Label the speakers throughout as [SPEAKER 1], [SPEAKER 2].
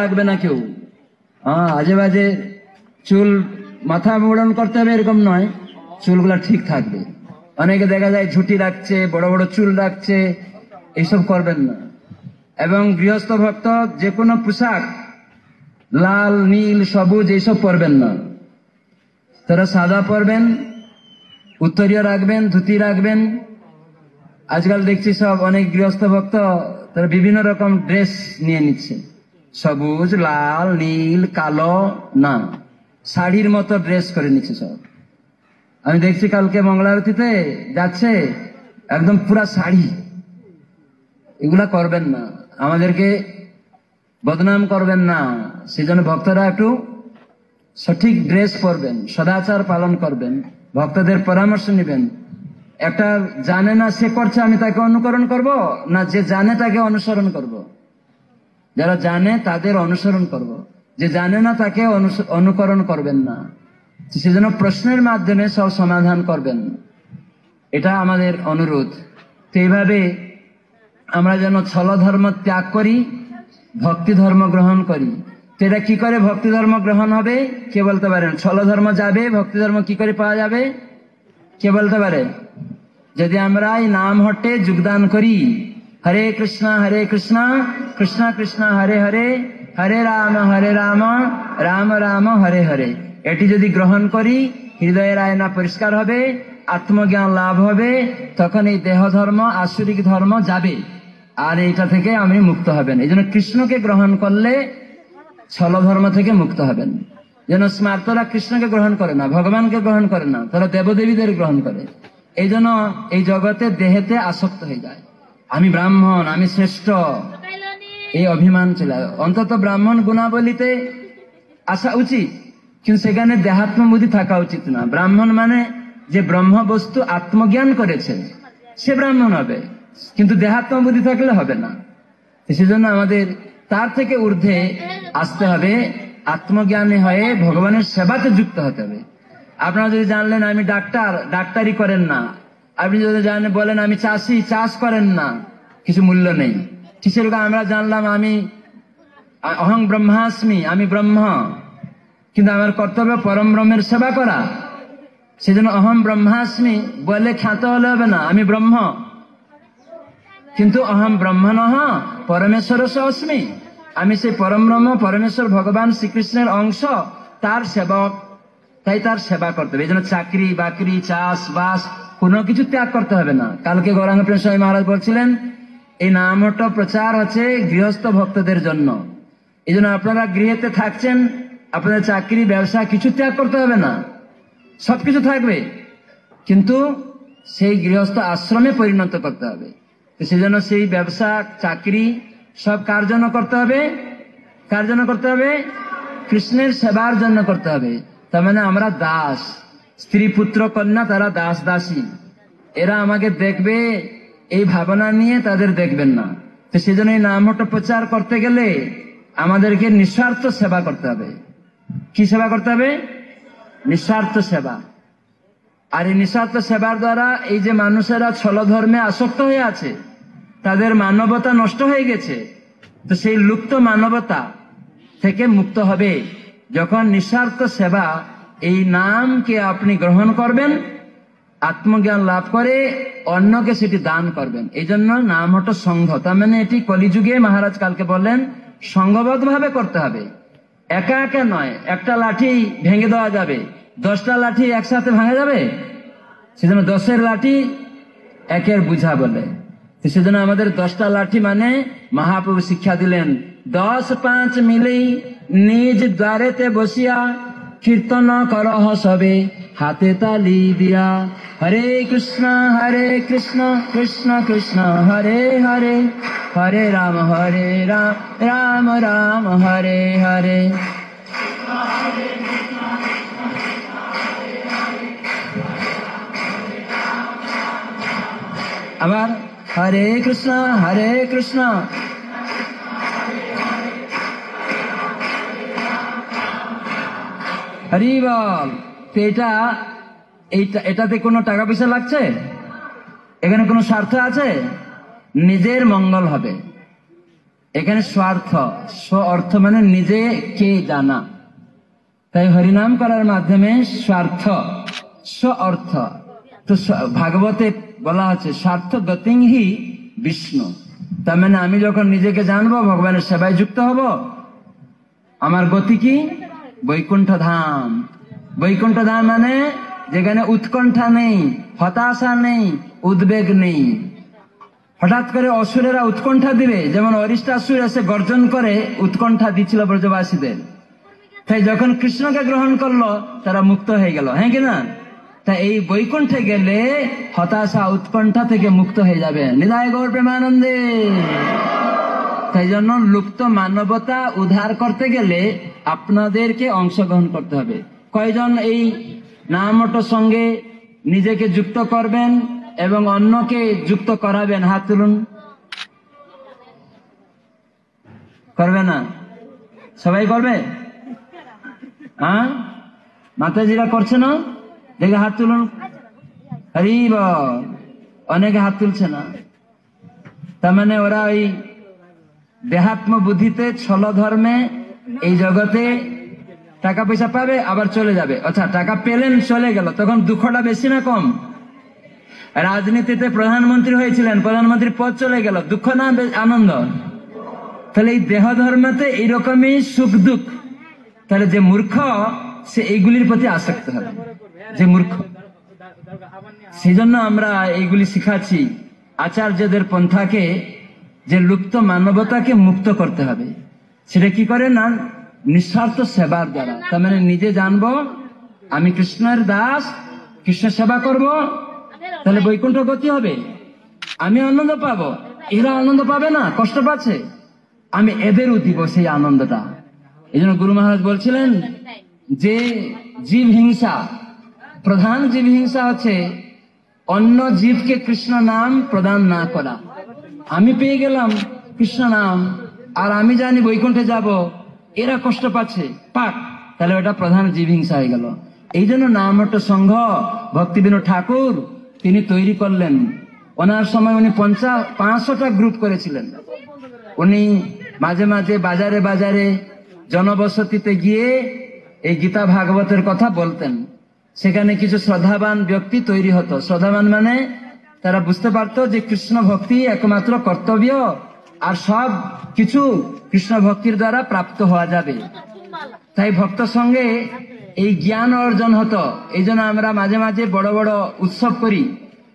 [SPEAKER 1] রাখবে না কেউ। আজে বাজে চুল মাথা মোড়ন করতে হবে এরকম নয়, চুলগুলা ঠিক থাকবে। অনেকে দেখা যায় ঝুটি রাখছে, বড় বড় চুল রাখছে, এইসব করবেন না। এবং গৃহস্থ ভক্ত যে কোনো পোশাক লাল, নীল, সবুজ এইসব পরবেন না। তারা সাদা পরবেন, উত্তরীয় রাখবেন, ধুতি রাখবেন। আজকাল দেখছি সব অনেক গৃহস্থ ভক্ত তারা বিভিন্ন রকম ড্রেস নিয়ে নিচ্ছে, সবুজ, লাল, নীল, কালো, না, শাড়ির মতো ড্রেস করে নিচ্ছে সব। আমি দেখছি কালকে মঙ্গলা আরতিতে যাচ্ছে একদম পুরা শাড়ি। এগুলা করবেন না, আমাদেরকে বদনাম করবেন না। সেজন্য ভক্তরা একটু সঠিক ড্রেস পরবেন, সদাচার পালন করবেন, ভক্তদের পরামর্শ নেবেন। একটা জানে না সে করছে, আমি তাকে অনুকরণ করব না, যে জানে তাকে অনুসরণ করব। যারা জানে তাদের অনুসরণ করব, যে জানে না তাকে অনুকরণ করবেন না। সেজন্য প্রশ্নের মাধ্যমে সব সমাধান করবেন, এটা আমাদের অনুরোধ। তো এইভাবে আমরা যেন ছল ধর্ম ত্যাগ করি, ভক্তি ধর্ম গ্রহণ করি। তো এটা কি করে ভক্তি ধর্ম গ্রহণ হবে? কে বলতে পারেন? ছল ধর্ম যাবে, ভক্তি ধর্ম কি করে পাওয়া যাবে? কে বলতে পারে? যদি আমরা এই নাম হটে যোগদান করি, হরে কৃষ্ণ কৃষ্ণ কৃষ্ণ হরে হরে, হরে রাম রাম রাম হরে হরে, এটি যদি গ্রহণ করি, হৃদয়ের আয়না পরিষ্কার হবে, আত্মজ্ঞান লাভ হবে, তখন এই দেহ ধর্ম, আসুরিক ধর্ম যাবে, আর এইটা থেকে আমি মুক্ত হবেন। এই জন্য কৃষ্ণকে গ্রহণ করলে ছল ধর্ম থেকে মুক্ত হবেন। যেন স্মার্তরা কৃষ্ণকে গ্রহণ করে না, ভগবানকে গ্রহণ করে না, তারা দেবদেবীদের গ্রহণ করে। এই জন্য এই জগতে দেহেতে আসক্ত হয়ে যায়, আমি ব্রাহ্মণ, আমি শ্রেষ্ঠ, এই অভিমান চলে। অন্তত ব্রাহ্মণ গুণাবলীতে আসা উচিত, কিন্তু সেখানে দেহাত্ম বুদ্ধি থাকা উচিত না। ব্রাহ্মণ মানে যে ব্রহ্ম বস্তু আত্মজ্ঞান করেছে সে ব্রাহ্মণ হবে, কিন্তু দেহাত্ম বুদ্ধি থাকলে হবে না। সেজন্য আমাদের তার থেকে ঊর্ধ্বে আসতে হবে, আত্মজ্ঞানী হয়ে ভগবানের সেবাতে যুক্ত হতে হবে। আপনারা যদি জানলেন আমি ডাক্তার, ডাক্তারি করেন না। আপনি যদি জানেন বলেন আমি চাষি, চাষ করেন না, কিছু মূল্য নেই। সেরকম আমরা জানলাম আমি অহং ব্রহ্মাস্মি, আমি ব্রহ্ম, কিন্তু আমার কর্তব্য পরম ব্রহ্মের সেবা করা। সেজন্য অহং ব্রহ্মাস্মি বলে খ্যাত হলে হবে না, আমি ব্রহ্ম, কিন্তু অহং ব্রহ্মণঃ পরমেশ্বরস্য অস্মি, আমি সেই পরম ব্রহ্ম পরমেশ্বর ভগবান শ্রীকৃষ্ণের অংশ, তার সেবক, তাই তার সেবা করতে হবে। এই জন্য চাকরি বাকরি, চাষ বাস কোনো কিছু ত্যাগ করতে হবে না। কালকে গৌরাঙ্গ প্রেম স্বামী মহারাজ বলছিলেন এই নামটা প্রচার হচ্ছে গৃহস্থ ভক্তদের জন্য। এই জন্য আপনারা গৃহেতে থাকছেন, আপনাদের চাকরি ব্যবসা কিছু ত্যাগ করতে হবে না, সবকিছু থাকবে, কিন্তু সেই গৃহস্থ আশ্রমে পরিণত করতে হবে। তো সেজন্য সেই ব্যবসা চাকরি সব কার জন্য করতে হবে? কার জন্য করতে হবে? কৃষ্ণের সেবার জন্য করতে হবে। তার মানে আমরা দাস, স্ত্রী পুত্র কন্যা তারা দাস দাসী, এরা আমাকে দেখবে এই ভাবনা নিয়ে তাদের দেখবেন না। তো সেজন্য এই নামটা প্রচার করতে গেলে আমাদেরকে নিঃস্বার্থ সেবা করতে হবে। কি সেবা করতে হবে? নিঃস্বার্থ সেবা। আর এই নিঃস্বার্থ সেবার দ্বারা এই যে মানুষেরা ছল ধর্মে আসক্ত হয়ে আছে, তাদের মানবতা নষ্ট হয়ে গেছে। তো সেই লুপ্ত মানবতা থেকে মুক্ত হবে যখন নিঃস্বার্থ সেবা, এই নামকে আপনি গ্রহণ করবেন, আত্মজ্ঞান লাভ করে অন্যকে সেটি দান করবেন। এই জন্য নাম হতো সংঘ। তার মানে এটি কলিযুগে মহারাজ কালকে বললেন সংঘবদ্ধ ভাবে করতে হবে, একা একা নয়। একটা লাঠি ভেঙে দেওয়া যাবে, 10টা লাঠি একসাথে ভাঙা যাবে? সেজন্য 10-এর লাঠি একের বুঝা বলে। সেজন্য আমাদের 10টা লাঠি মানে মহাপ্রভু শিক্ষা দিলেন 10-5 মিলেই নিজ দ্বারেতে বসিয়া কীর্তন করহ সবে হাতে তালি দিয়া, হরে কৃষ্ণ কৃষ্ণ কৃষ্ণ হরে হরে, হরে রাম রাম রাম হরে হরে। আবার হরে কৃষ্ণ হরি বল। তো এটাতে কোনো টাকা পয়সা লাগছে? এখানে কোনো স্বার্থ আছে? নিজের মঙ্গল হবে। এখানে স্বার্থ, স্ব অর্থ মানে নিজেকে জানা। তাই হরিনাম করার মাধ্যমে স্বার্থ, স্ব অর্থ। তো ভাগবতে বলা হচ্ছে স্বার্থ গতিং হি বিষ্ণু। তার মানে আমি যখন নিজেকে জানবো, ভগবানের সেবায় যুক্ত হব, আমার গতি কি? বৈকুণ্ঠ ধাম। বৈকুণ্ঠ ধাম মানে যেখানে উৎকণ্ঠা নেই, হতাশা নেই, উদ্বেগ নেই। হঠাৎ করে অসুরেরা উৎকণ্ঠা দিবে, যেমন অরিষ্টাসুর এসে গর্জন করে উৎকণ্ঠা দিচ্ছিল ব্রজবাসীদের। তাই যখন কৃষ্ণকে গ্রহণ করলো তারা মুক্ত হয়ে গেল, হ্যাঁ কিনা? তাই এই বৈকুণ্ঠে গেলে হতাশা উৎকণ্ঠা থেকে মুক্ত হয়ে যাবে। নিতাই গৌর প্রেমানন্দে। তাই জন্য লুপ্ত মানবতা উদ্ধার করতে গেলে আপনাদেরকে অংশগ্রহণ করতে হবে। কয়জন এই নামটো সঙ্গে নিজেকে যুক্ত করবেন এবং অন্যকে যুক্ত করাবেন? হাত তুলুন। করবে না? সবাই করবে? হ্যাঁ, মাতাজিরা করছে না? দেখে হাত তুলুন। হরি বল। অনেকে হাত তুলছে না। তার মানে ওরা ওই দেহাত্ম বুদ্ধিতে, ছল ধর্মে এই জগতে টাকা পয়সা পাবে, আবার চলে যাবে। আচ্ছা, টাকা পেলেন, চলে গেল, তখন দুঃখটা বেশি না কম? রাজনীতিতে প্রধানমন্ত্রী হয়েছিলেন, প্রধানমন্ত্রীর পদ চলে গেল, দুঃখ না আনন্দ? তাহলে এই দেহ ধর্মতে এইরকমই সুখ দুঃখ। তাহলে যে মূর্খ সে এইগুলির প্রতি আসক্ত হবে, যে মূর্খ। সেই জন্য আমরা এইগুলি শিখাচ্ছি আচার্যদের পন্থাকে, যে লুপ্ত মানবতাকে মুক্ত করতে হবে। সেটা কি করে না? নিঃস্বার্থ সেবার দ্বারা। তার মানে নিজে জানবো আমি কৃষ্ণের দাস, কৃষ্ণ সেবা করব, তাহলে বৈকুণ্ঠ গতি হবে, আমি আনন্দ পাবো। এরা আনন্দ পাবে না, কষ্ট পাচ্ছে, আমি এদেরও দিব সেই আনন্দটা। এই জন্য গুরু মহারাজ বলছিলেন যে জীব হিংসা, প্রধান জীব হিংসা হচ্ছে অন্য জীবকে কৃষ্ণ নাম প্রদান না করা। আমি পেয়ে গেলাম কৃষ্ণ নাম, আর আমি জানি বৈকুণ্ঠে যাব, এরা কষ্ট পাচ্ছে, পাক, তাহলে ওটা প্রধান জীব হিংসা হয়ে গেল। এই জন্য নামহট্ট সংঘ ভক্তিবিনোদ ঠাকুর তিনি তৈরি করলেন। ওনার সময় উনি 500টা গ্রুপ করেছিলেন। উনি মাঝে মাঝে বাজারে বাজারে জনবসতিতে গিয়ে এই গীতা ভাগবতের কথা বলতেন। সেখানে কিছু শ্রদ্ধাবান ব্যক্তি তৈরি হতো। শ্রদ্ধাবান মানে তারা বুঝতে পারতো যে কৃষ্ণ ভক্তি একমাত্র কর্তব্য, আর সব কিছু কৃষ্ণ ভক্তির দ্বারা প্রাপ্ত হওয়া যাবে। তাই ভক্ত সঙ্গে এই জ্ঞান অর্জন হতো। এই জন্য আমরা মাঝে মাঝে বড় বড় উৎসব করি,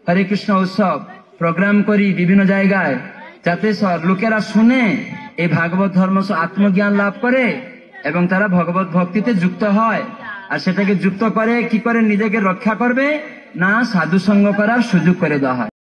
[SPEAKER 1] হরে কৃষ্ণ উৎসব প্রোগ্রাম করি বিভিন্ন জায়গায়, যাতে লোকেরা শুনে এই ভাগবত ধর্ম আত্মজ্ঞান লাভ করে এবং তারা ভগবত ভক্তিতে যুক্ত হয়। আর সেটাকে যুক্ত করে কি করে নিজেকে রক্ষা করবে না, সাধু সঙ্গ করার সুযোগ করে দেওয়া হয়।